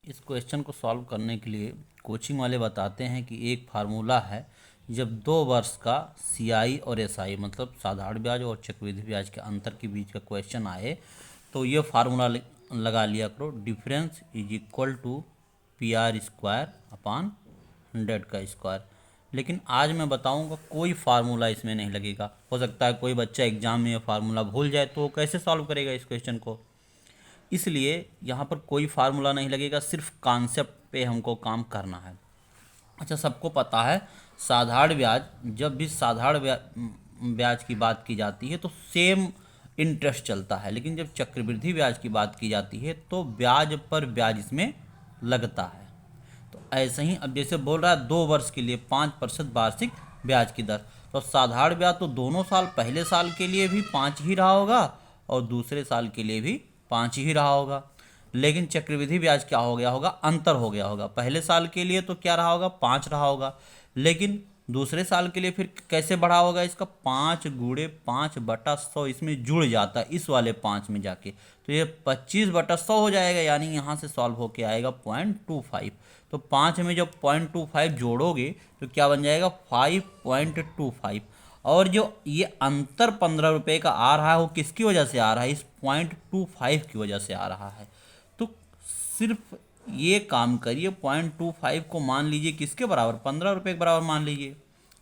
इस क्वेश्चन को सॉल्व करने के लिए कोचिंग वाले बताते हैं कि एक फार्मूला है, जब 2 वर्ष का सीआई और एसआई मतलब साधारण ब्याज और चक्रवृद्धि ब्याज के अंतर के बीच का क्वेश्चन आए तो ये फार्मूला लगा लिया करो, difference is equal to P R square upon 100 का स्क्वायर। लेकिन आज मैं बताऊंगा कोई फार्मूला इसमें नहीं लगेगा। हो सकता है कोई बच्चा एग्जाम में ये फार्मूला भूल जाए तो वो कैसे सॉल्व करेगा इस क्वेश्चन को। इसलिए यहाँ पर कोई फार्मूला नहीं लगेगा, सिर्फ कॉन्सेप्ट पे हमको काम करना है। अच्छा, सबको पता है साधारण ब्याज, जब भी साधारण ब्याज की बात की जाती है तो सेम इंटरेस्ट चलता है, लेकिन जब चक्रवृद्धि ब्याज की बात की जाती है तो ब्याज पर ब्याज इसमें लगता है। तो ऐसे ही अब जैसे बोल रहा है 2 वर्ष के लिए 5% वार्षिक ब्याज की दर, तो साधारण ब्याज तो दोनों साल, पहले साल के लिए भी 5 ही रहा होगा और दूसरे साल के लिए भी 5 ही रहा होगा। लेकिन चक्रवृद्धि ब्याज क्या हो गया होगा, अंतर हो गया होगा। पहले साल के लिए तो क्या रहा होगा, 5 रहा होगा, लेकिन दूसरे साल के लिए फिर कैसे बढ़ा होगा, इसका 5 × 5/100 इसमें जुड़ जाता है इस वाले 5 में जाके, तो ये 25/100 हो जाएगा, यानी यहाँ से सॉल्व होके आएगा 0.25। तो 5 में जब 0.25 जोड़ोगे तो क्या बन जाएगा 5.25। और जो ये अंतर 15 रुपये का आ रहा है वो किसकी वजह से आ रहा है, इस 0.25 की वजह से आ रहा है। तो सिर्फ ये काम करिए, 0.25 को मान लीजिए किसके बराबर, 15 रुपये के बराबर मान लीजिए,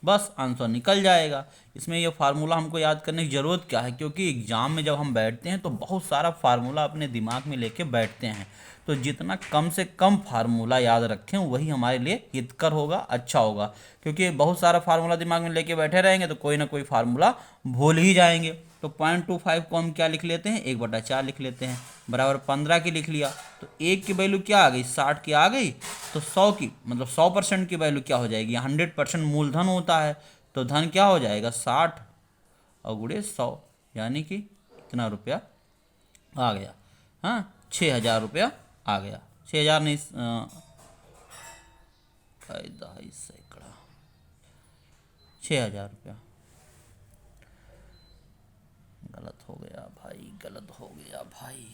बस आंसर निकल जाएगा। इसमें ये फार्मूला हमको याद करने की ज़रूरत क्या है, क्योंकि एग्ज़ाम में जब हम बैठते हैं तो बहुत सारा फार्मूला अपने दिमाग में लेके बैठते हैं, तो जितना कम से कम फार्मूला याद रखें वही हमारे लिए हितकर होगा, अच्छा होगा। क्योंकि बहुत सारा फार्मूला दिमाग में लेके बैठे रहेंगे तो कोई ना कोई फार्मूला भूल ही जाएंगे। तो 0.25 को हम क्या लिख लेते हैं, 1/4 लिख लेते हैं, बराबर 15 की लिख लिया। तो 1 की वैल्यू क्या आ गई, 60 की आ गई, तो 100 की मतलब 100% की वैल्यू क्या हो जाएगी, 100% मूलधन होता है, तो धन क्या हो जाएगा 60 और गुणे 100, यानी कि कितना रुपया आ गया, हाँ 6,000 रुपया आ गया। 6,000 नहीं, फायदा है सैकड़ा, 6,000 रुपया। गलत हो गया भाई, गलत हो गया भाई।